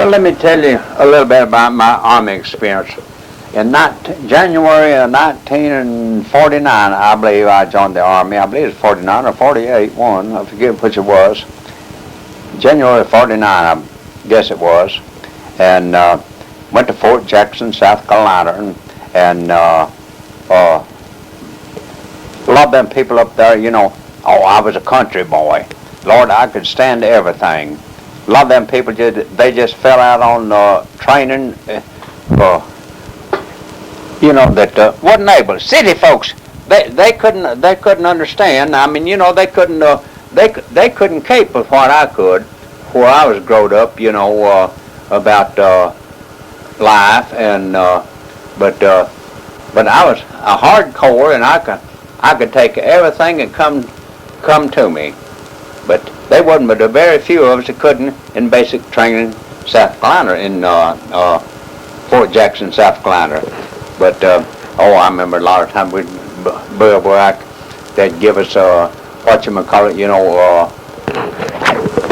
Well, let me tell you a little bit about my Army experience. In January of 1949, I believe I joined the Army. I believe it was 49 or 48, one. I forget which it was. January 49, I guess it was. And went to Fort Jackson, South Carolina, and a lot of them people up there, you know, oh, I was a country boy. Lord, I could stand everything. A lot of them people, they just fell out on training, you know, that wasn't able. City folks, they couldn't understand. I mean, you know, they couldn't cope with what I could, where I was growed up, you know, about life, and but I was a hardcore, and I could take everything that come to me. But they wasn't but a very few of us that couldn't in basic training, South Carolina, in Fort Jackson, South Carolina. But I remember a lot of times we'd they'd give us whatchamacallit, you know,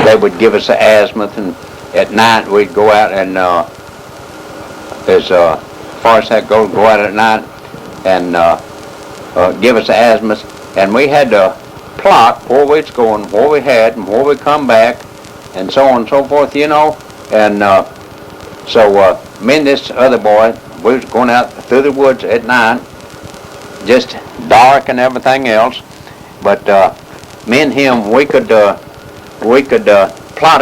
they would give us the azimuth, and at night we'd go out and as far as that goes, go out at night and give us the azimuth, and we had to plot where we was going, where we had, and where we come back, and so on and so forth, you know. And so me and this other boy, we was going out through the woods at night, just dark and everything else. But me and him, we could plot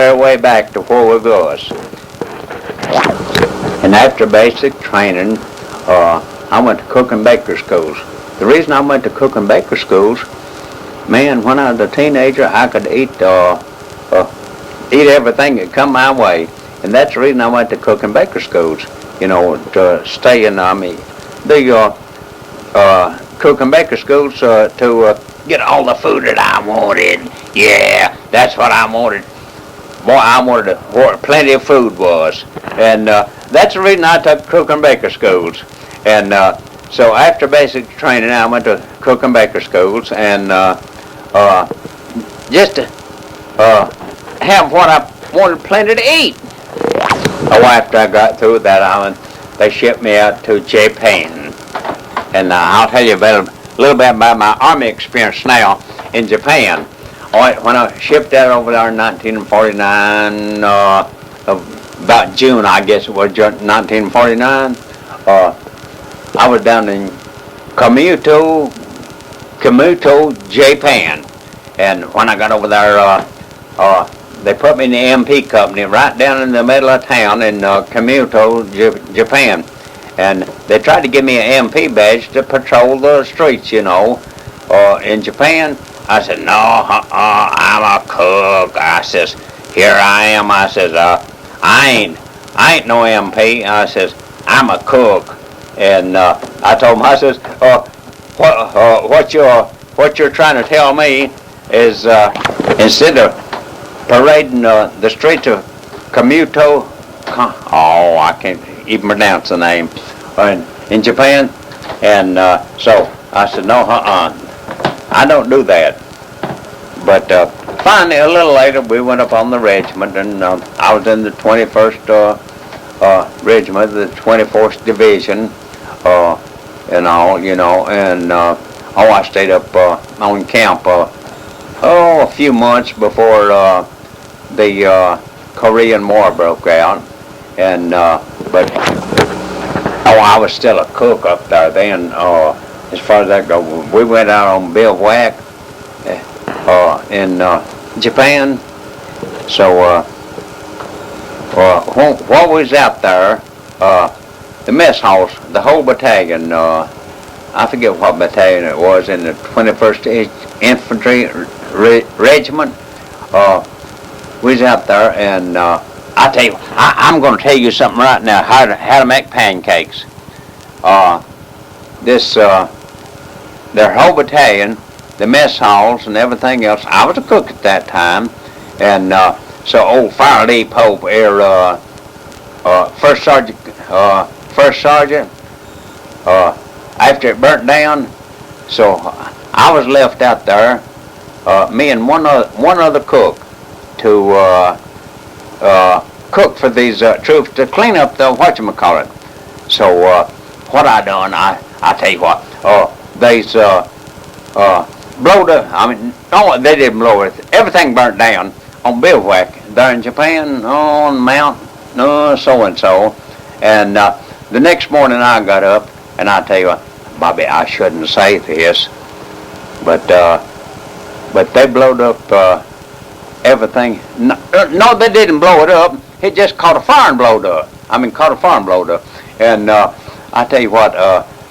our way back to where we was. And after basic training, I went to cook and baker schools. The reason I went to cook and baker schools, man, when I was a teenager, I could eat everything that come my way, and that's the reason I went to cook and baker schools. You know, to stay in the cook and baker schools to get all the food that I wanted. Yeah, that's what I wanted. Boy, I wanted where plenty of food was, and that's the reason I took cook and baker schools. And so after basic training, I went to cook and baker schools, and just to have what I wanted plenty to eat. Oh, after I got through with that island, they shipped me out to Japan. And I'll tell you a little bit about my Army experience now in Japan. When I shipped out over there in 1949, about June, I guess it was, 1949, I was down in Kamuto, Japan. And when I got over there, they put me in the MP company right down in the middle of town in Kamuto, Japan. And they tried to give me an MP badge to patrol the streets, you know, in Japan. I said, no, I'm a cook. I says, here I am. I says, I ain't no MP. I says, I'm a cook. And I told him, I says, what you're trying to tell me is instead of parading the streets of Kamuto, I can't even pronounce the name, in Japan. And so I said, no, I don't do that. But finally, a little later, we went up on the regiment, and I was in the 21st regiment, the 24th Division, and all, you know, and I stayed up on camp a few months before the Korean War broke out, and but I was still a cook up there then. As far as that goes, we went out on bivouac in Japan. So while we was out there, the mess halls, the whole battalion, I forget what battalion it was, in the 21st Infantry Regiment, we was out there, and I tell you, I'm going to tell you something right now, how to make pancakes. Their whole battalion, the mess halls and everything else, I was a cook at that time, and so old Fire Lee Pope, first sergeant, after it burnt down, so I was left out there, me and one other cook, to cook for these troops to clean up the whatchamacallit. So what I done, I tell you what, they's blowed up. I mean, no, they didn't blow it. Everything burnt down on bivouac there in Japan on Mount so and so. And the next morning I got up, and I tell you what, Bobby, I shouldn't say this, but they blowed up everything. No, they didn't blow it up. It just caught a fire and blowed up. I mean, caught a fire and blowed up. And I tell you what,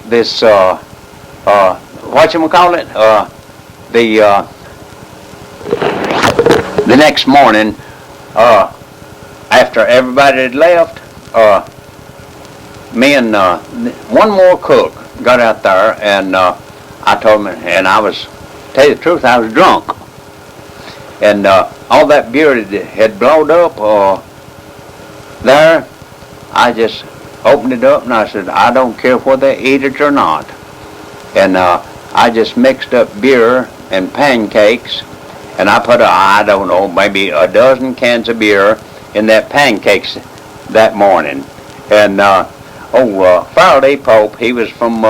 this whatchamacallit, the next morning, after everybody had left, me and one more cook got out there, and I told him, and I was, tell you the truth, I was drunk. And all that beer had blowed up there. I just opened it up and I said, I don't care whether they eat it or not. And I just mixed up beer and pancakes, and I put, I don't know, maybe a dozen cans of beer in that pancakes that morning. And Faraday Pope, he was from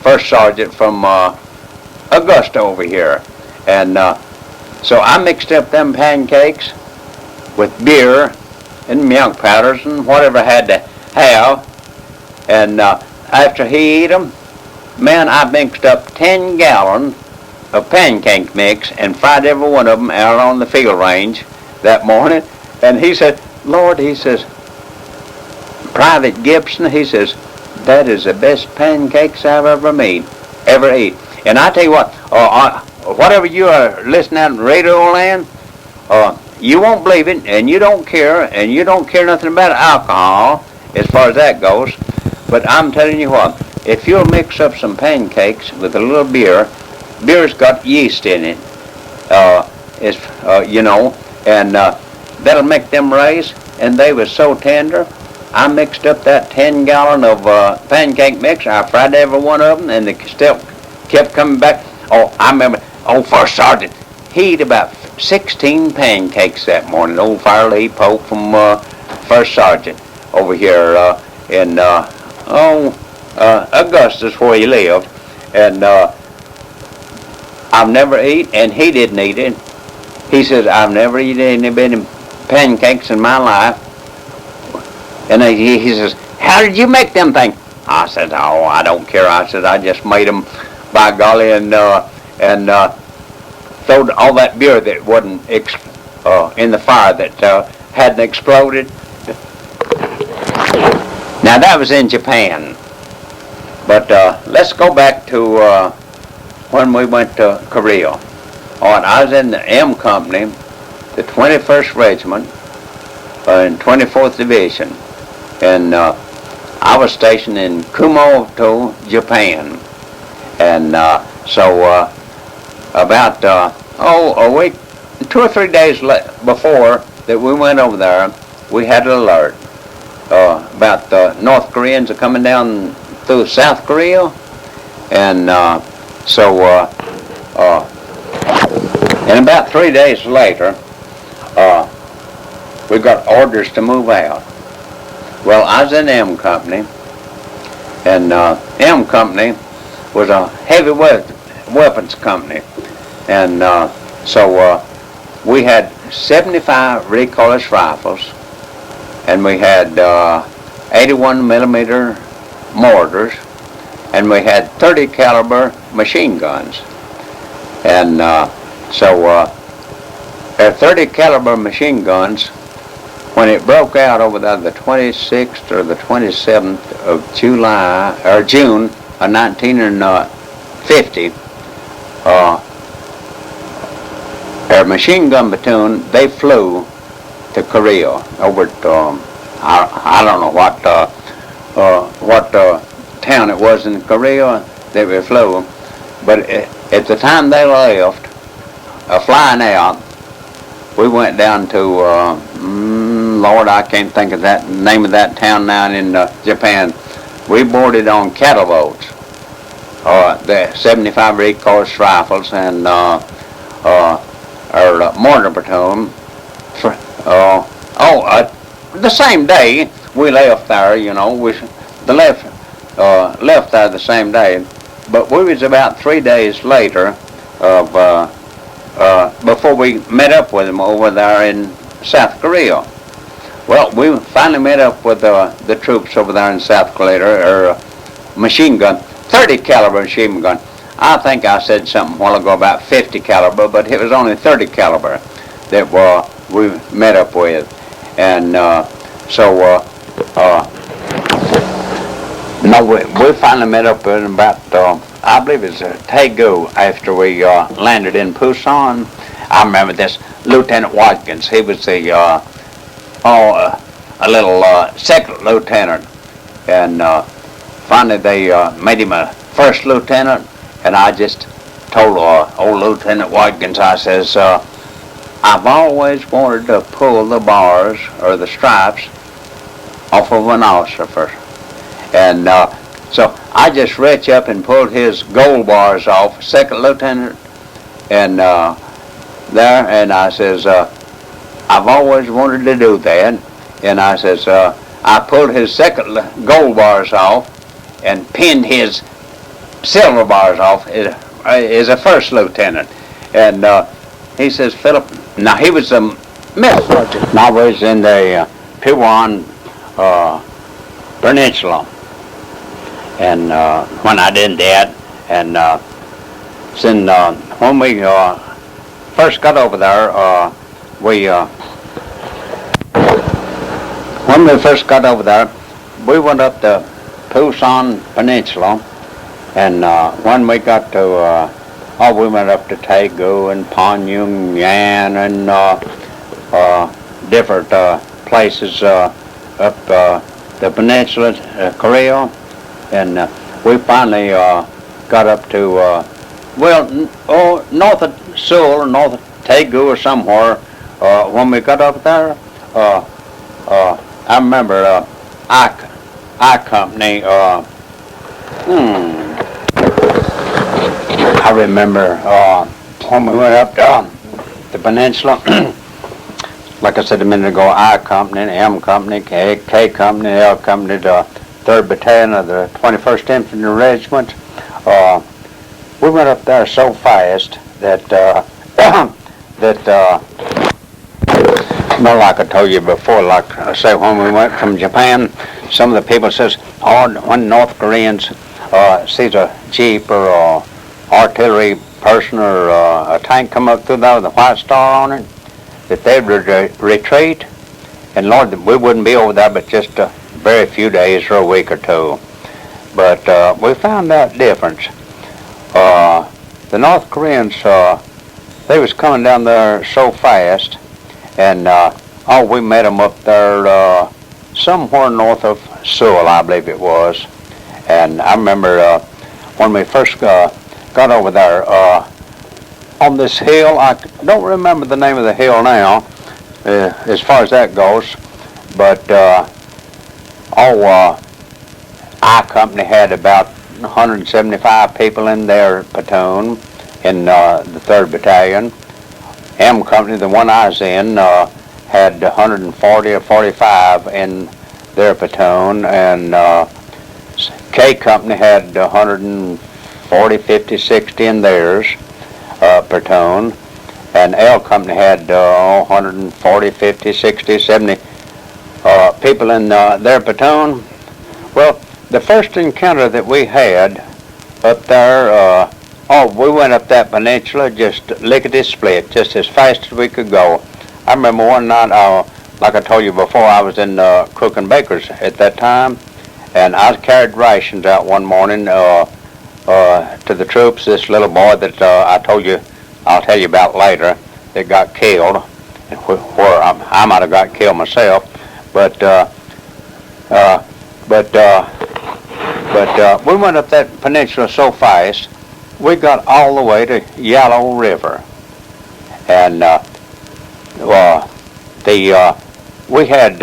First Sergeant from Augusta over here. And so I mixed up them pancakes with beer and milk powders and whatever I had to have. And after he ate them, man, I mixed up 10 gallons of pancake mix and fried every one of them out on the field range that morning. And he said, Lord, he says, Private Gibson, he says, that is the best pancakes I've ever ate. And I tell you what, whatever you are listening out in radio land, you won't believe it, and you don't care nothing about alcohol as far as that goes. But I'm telling you what, if you'll mix up some pancakes with a little beer, beer's got yeast in it, you know, and that'll make them raise, and they was so tender. I mixed up that 10 gallon of pancake mix. I fried every one of them, and they still kept coming back. Oh, I remember, First Sergeant, he ate about 16 pancakes that morning. Old Faraday Pope from First Sergeant over here in Augustus, where he lived. And I've never eaten, and he didn't eat it. He says, I've never eaten any pancakes in my life. And he says, how did you make them things? I said, oh, I don't care. I said, I just made them, by golly, and throwed all that beer that wasn't in the fire that hadn't exploded. Now, that was in Japan. But let's go back to when we went to Korea. All right, I was in the M Company, the 21st Regiment, in 24th Division. And I was stationed in Kumamoto, Japan. And so about a week, 2 or 3 days before that we went over there, we had an alert about the North Koreans are coming down through South Korea. And and about 3 days later, we got orders to move out. Well, I was in M Company, and M Company was a heavy weapons company. And so we had 75 recoilless rifles, and we had 81 millimeter mortars, and we had 30 caliber machine guns. And so our 30 caliber machine guns, when it broke out over there the 26th or the 27th of June of 1950, our machine gun platoon, they flew to Korea over to I don't know what town it was in Korea that we flew, but at the time they left, flying out, we went down to Lord, I can't think of that name of that town now in Japan. We boarded on cattle boats, the 75 recoilless rifles, and our mortar platoon. the same day we left there, you know, left there the same day, but we was about 3 days later of before we met up with them over there in South Korea. Well, we finally met up with the troops over there in South Korea, or machine gun, 30 caliber machine gun. I think I said something a while ago about 50 caliber, but it was only 30 caliber that we met up with. And no, we finally met up in about, I believe it was Taegu, after we landed in Busan. I remember this Lieutenant Watkins. He was the a little second lieutenant, and finally they made him a first lieutenant. And I just told old Lieutenant Watkins, I says, I've always wanted to pull the bars or the stripes off of an officer. And so I just reached up and pulled his gold bars off, second lieutenant, and and I says, I've always wanted to do that. And I says, I pulled his second gold bars off and pinned his silver bars off as a first lieutenant. And he says, Philip, now he was a mess sergeant. And I was in the Puan Peninsula. And when I did that, and when we first got over there, when we first got over there, we went up the Pusan Peninsula, and when we got to, we went up to Taegu and Pyongyang and different places up the peninsula, Korea, and we finally got up to, north of Seoul or north of Taegu or somewhere. When we got up there, I remember I company, I remember when we went up the peninsula, like I said a minute ago, I company, M company, K company, L company, the 3rd Battalion of the 21st Infantry Regiment. We went up there so fast that like I told you before, like I say, when we went from Japan, some of the people says, when North Koreans sees a jeep or a artillery person or a tank come up through there with a white star on it, that they'd retreat. And Lord, we wouldn't be over there but just a very few days or a week or two. But we found out difference. The North Koreans, they was coming down there so fast, and we met them up there somewhere north of Seoul, I believe it was. And I remember when we first got over there, on this hill, I don't remember the name of the hill now, as far as that goes, but I company had about 175 people in their platoon in the 3rd Battalion. M company, the one I was in, had 140 or 45 in their platoon, and K company had 140, 50, 60 in theirs platoon, and L company had 140, 50, 60, 70 people in their platoon. Well, the first encounter that we had up there, we went up that peninsula just lickety-split, just as fast as we could go. I remember one night, like I told you before, I was in Cook and Baker's at that time, and I carried rations out one morning to the troops. This little boy that I'll tell you about later, that got killed, and where I might have got killed myself, but we went up that peninsula so fast, we got all the way to Yellow River, and we had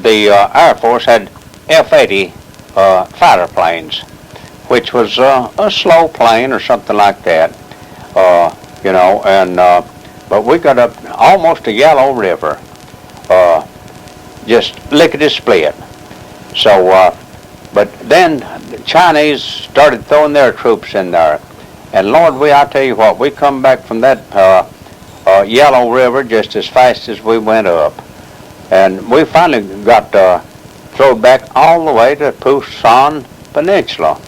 the Air Force had F-80 fighter planes, which was a slow plane or something like that, but we got up almost to Yellow River. just lickety-split. So, but then the Chinese started throwing their troops in there. And Lord, I tell you what, we come back from that Yellow River just as fast as we went up. And we finally got thrown back all the way to Pusan Peninsula.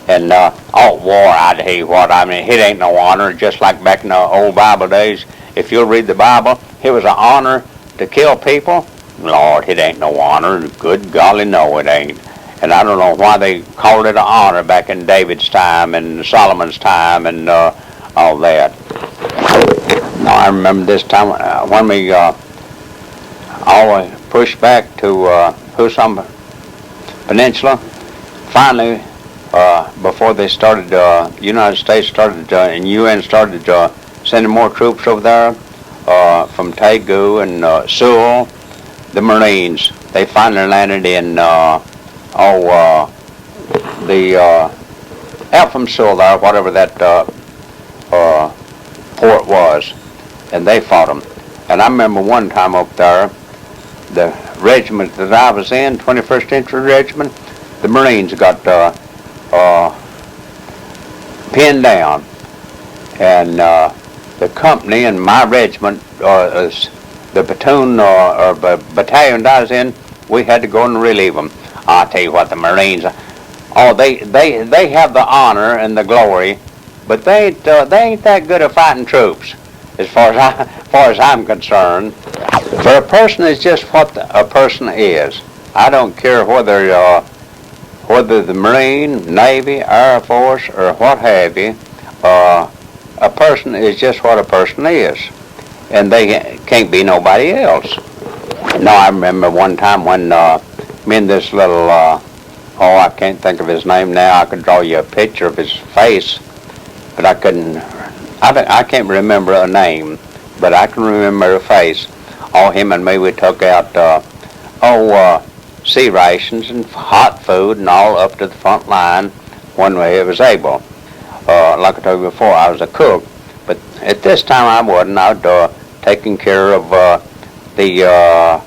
And, war, I tell you what, I mean, it ain't no honor, just like back in the old Bible days. If you'll read the Bible, it was an honor to kill people. Lord, it ain't no honor. Good golly, no, it ain't. And I don't know why they called it an honor back in David's time and Solomon's time and all that. Now, I remember this time when we always pushed back to Pusan Peninsula. Finally, before they started, United States started and UN started sending more troops over there from Taegu and Sewell, the Marines. They finally landed in out from Sewell there, whatever that port was, and they fought them. And I remember one time up there, the regiment that I was in, 21st Infantry Regiment, the Marines got pinned down, and the company and my regiment, the platoon or battalion that I was in, we had to go and relieve them. I'll tell you what, the Marines, they have the honor and the glory, but they ain't that good at fighting troops, as far as I'm concerned. For a person is just what a person is. I don't care whether the Marine, Navy, Air Force, or what have you. A person is just what a person is, and they can't be nobody else. No, I remember one time when me and this little, I can't think of his name now. I could draw you a picture of his face, but I couldn't. I can't remember a name, but I can remember a face. Him and me, we took out sea rations and hot food and all up to the front line when we was able. Like I told you before, I was a cook, but at this time I wasn't. I was taking care of the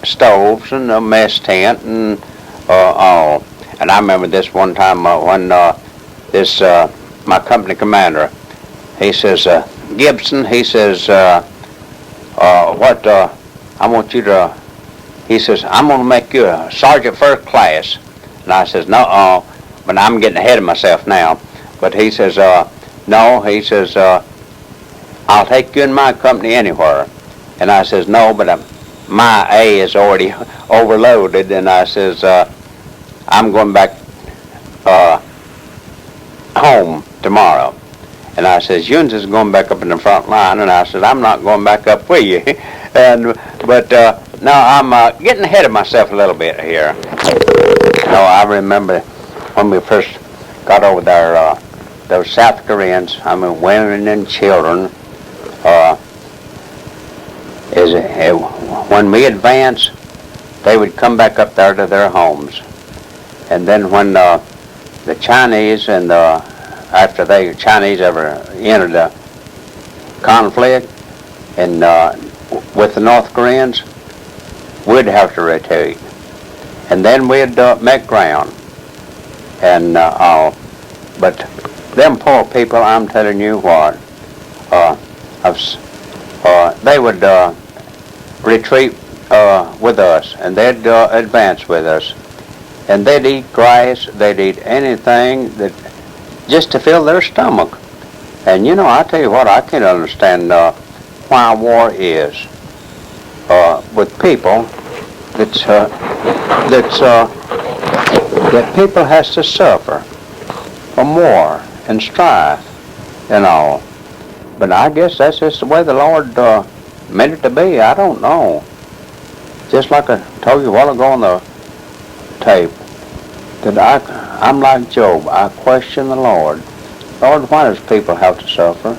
stoves and the mess tent and all. And I remember this one time when my company commander, he says, Gibson, he says, I want you to, he says, I'm going to make you a sergeant first class. And I says, no, but I'm getting ahead of myself now. But he says, no, he says, I'll take you in my company anywhere. And I says, no, but my A is already overloaded. And I says, I'm going back home tomorrow. And I says, Yuns is going back up in the front line. And I said, I'm not going back up with you. But now I'm getting ahead of myself a little bit here. I remember when we first got over there, those South Koreans, I mean, women and children, when we advanced, they would come back up there to their homes. And then when the Chinese and after the Chinese ever entered the conflict and with the North Koreans, we'd have to retreat. And then we'd make ground and all. But them poor people, I'm telling you what, they would retreat with us, and they'd advance with us. And they'd eat grass, they'd eat anything that just to fill their stomach. And I tell you what, I can't understand why war is with people that people has to suffer from war and strife and all. But I guess that's just the way the Lord meant it to be. I don't know. Just like I told you a while ago on the tape, that I'm like Job. I question the Lord. Lord, why does people have to suffer?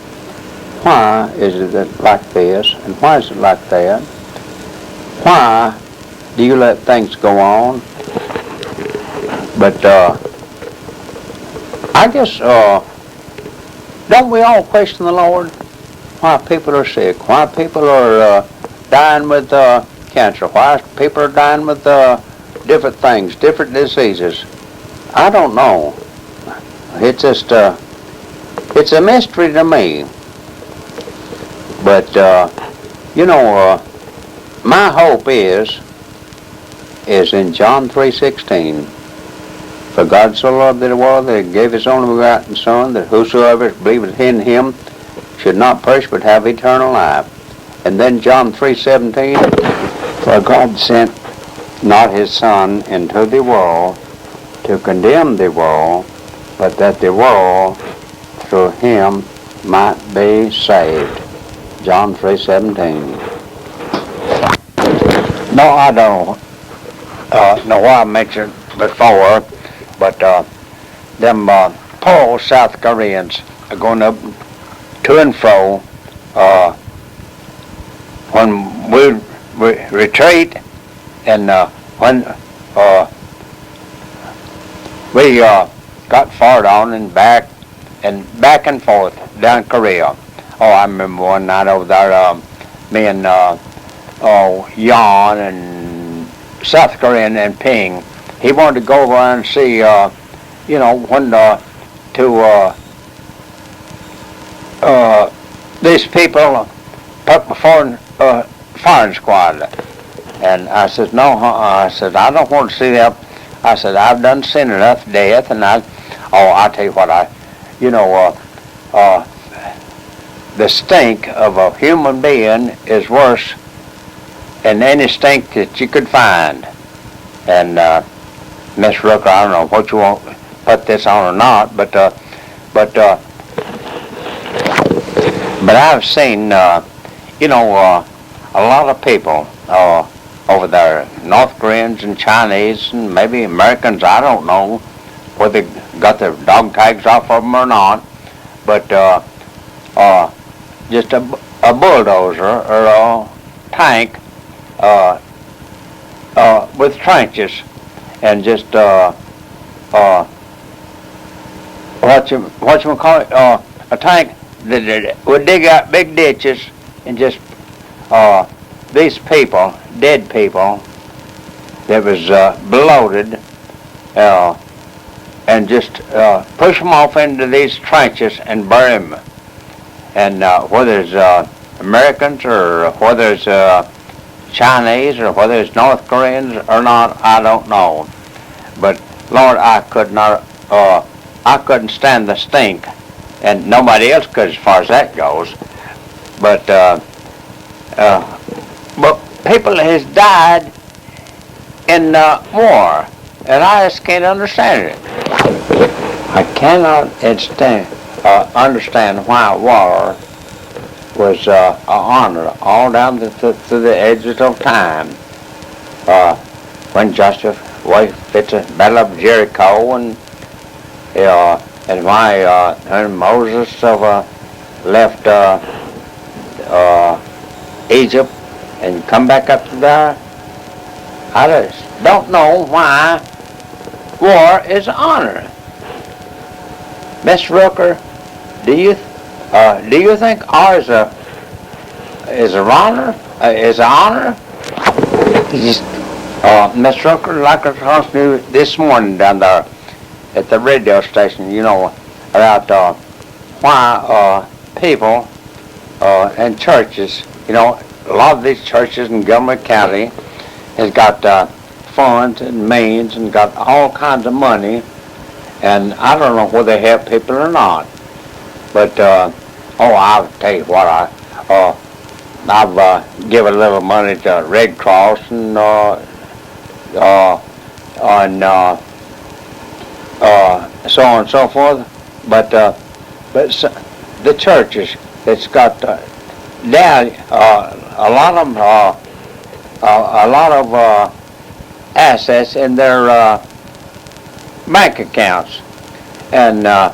Why is it like this, and why is it like that? Why do you let things go on? But I guess, don't we all question the Lord? Why people are sick, why people are dying with cancer? Why people are dying with different things, different diseases? I don't know. It's just it's a mystery to me. But you know, my hope is in John 3:16. For God so loved the world that he gave his only begotten Son, that whosoever believeth in him should not perish but have eternal life. And then John 3:17, for God sent not his Son into the world to condemn the world, but that the world through him might be saved. John 3:17. No, I don't know why I mentioned before, but them poor old South Koreans are going up to and fro when we retreat, and when we got forward on and back and forth down Korea. Oh, I remember one night over there, me and Yan and South Korean and Ping. He wanted to go over and see, you know, when to these people put before firing squad. And I said, no, I said, I don't want to see that. I said, I've done seen enough death, and I'll tell you what, the stink of a human being is worse than any stink that you could find. And Miss Rooker, I don't know what you want to put this on or not, but I've seen, you know, a lot of people over there, North Koreans and Chinese and maybe Americans, I don't know whether they got their dog tags off of them or not, but just a bulldozer or a tank with trenches, and just what you call it, a tank that would dig out big ditches, and just these people, dead people, that was bloated, and just push them off into these trenches and bury them. And whether it's Americans or whether it's Chinese or whether it's North Koreans or not, I don't know. But Lord, I couldn't stand the stink, and nobody else could as far as that goes. But people has died in war, and I just can't understand it. I cannot understand why war was an honor all down through the edges of time. When Joshua fits the Battle of Jericho, and why when Moses left Egypt and come back up to there, I just don't know why war is an honor. Miss Rooker, do you think ours is an honor? Is an honor? Miss Rooker, like I talked to you this morning down there at the radio station, you know, about why people and churches, you know, a lot of these churches in Montgomery County has got funds and means and got all kinds of money, and I don't know whether they help people or not. But I'll tell you what, I've given a little money to Red Cross and so on and so forth. But the churches that's got down a lot of assets in their bank accounts, and I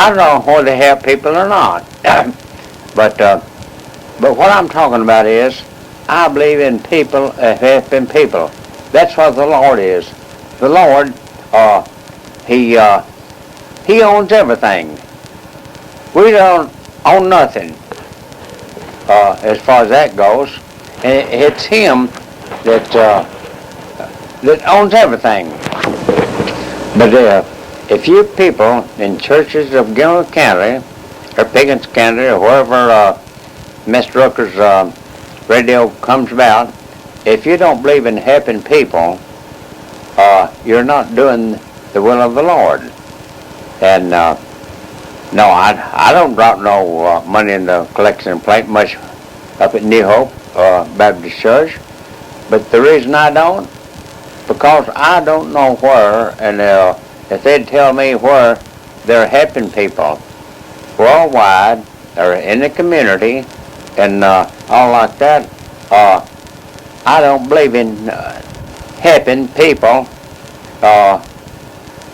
don't know whether they help people or not. but what I'm talking about is, I believe in people helping people. That's what the Lord is. The Lord, He owns everything. We don't own nothing as far as that goes. And it's him that that owns everything. But if you people in churches of Gilmer County or Pickens County or wherever Mr. Rooker's radio comes about, if you don't believe in helping people, you're not doing the will of the Lord. And no, I don't drop no money in the collection plate much up at New Hope Baptist Church. But the reason I don't, because I don't know where, and if they'd tell me where they're helping people worldwide or in the community and all like that, I don't believe in helping people.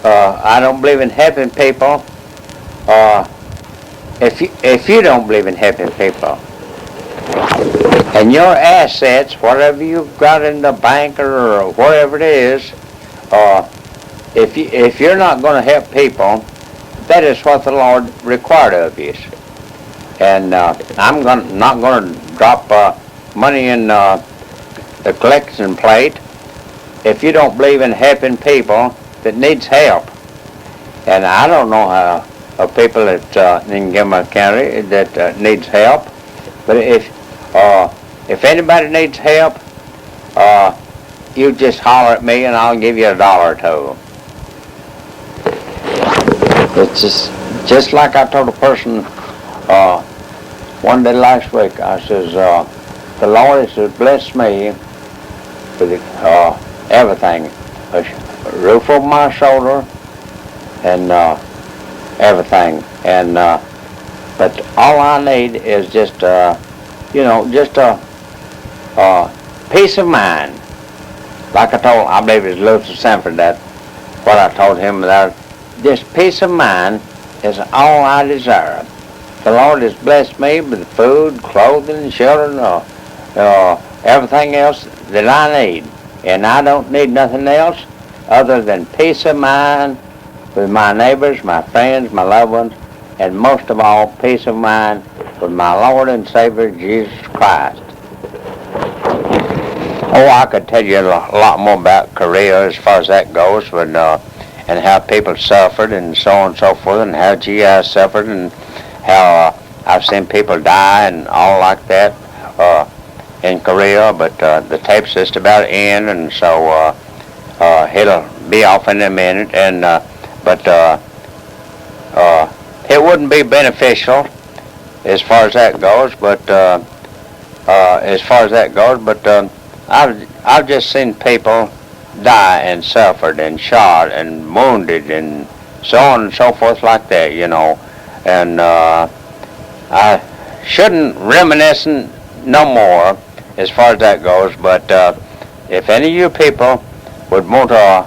I don't believe in helping people. If you don't believe in helping people, and your assets, whatever you've got in the bank or wherever it is, if you're not going to help people, that is what the Lord required of you. And I'm not going to drop money in the collection plate if you don't believe in helping people that needs help. And I don't know of people that in Gilmer County that needs help, but if anybody needs help, you just holler at me and I'll give you $1 or $2. It's just like I told a person one day last week. I says, the Lord has blessed me with everything, a roof over my shoulder and everything. And but all I need is just just a peace of mind. Like I believe it was Luther Sanford that what I told him, that this peace of mind is all I desire. The Lord has blessed me with food, clothing, shelter, everything else that I need. And I don't need nothing else other than peace of mind with my neighbors, my friends, my loved ones, and most of all, peace of mind with my Lord and Savior, Jesus Christ. Oh, I could tell you a lot more about Korea as far as that goes, but and how people suffered and so on and so forth, and how GI suffered, and how I've seen people die and all like that in Korea. But the tape's just about to end, and so it'll be off in a minute. And but it wouldn't be beneficial as far as that goes. But I've just seen people die and suffered and shot and wounded and so on and so forth like that, And I shouldn't reminisce no more as far as that goes, but if any of you people would want to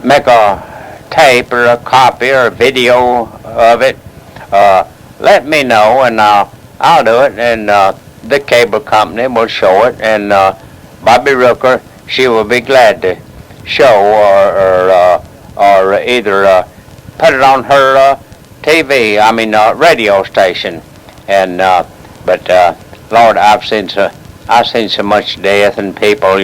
make a tape or a copy or a video of it, let me know and I'll do it, and the cable company will show it, and Bobby Rooker, she will be glad to show or either put it on her radio station. And but Lord, I've seen so much death and people,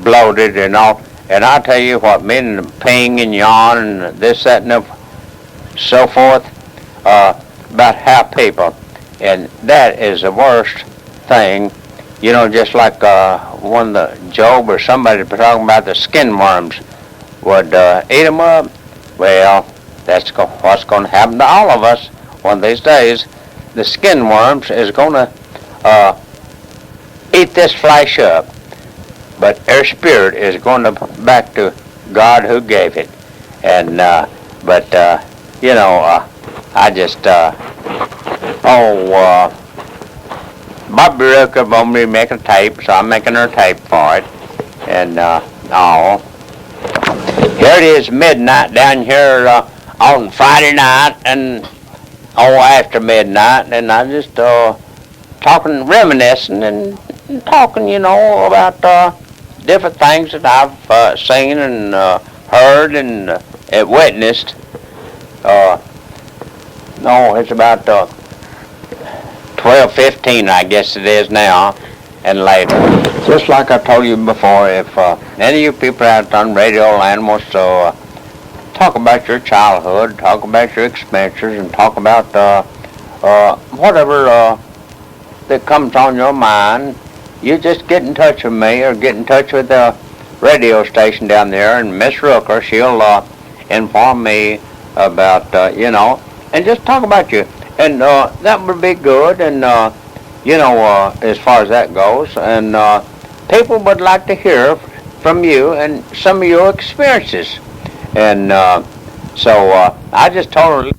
bloated and all. And I tell you what, men peeing and yawn and this, that, and so forth about how people, and that is the worst thing. Just like one the Job or somebody talking about the skin worms would eat them up. Well, that's what's going to happen to all of us one of these days. The skin worms is going to eat this flesh up, but our spirit is going to back to God who gave it. And I just Bobby Rooker won't be making a tape, so I'm making her tape for it. And here it is midnight down here on Friday night, and after midnight, and I just talking, reminiscing, and talking, about different things that I've seen and heard and witnessed. It's about 12:15, I guess it is now, and later. Just like I told you before, if any of you people out on radio land wants to talk about your childhood, talk about your experiences, and talk about whatever that comes on your mind, you just get in touch with me or get in touch with the radio station down there, and Miss Rooker, she'll inform me about, and just talk about you. And that would be good, and, as far as that goes. And people would like to hear from you and some of your experiences. And so I just told her,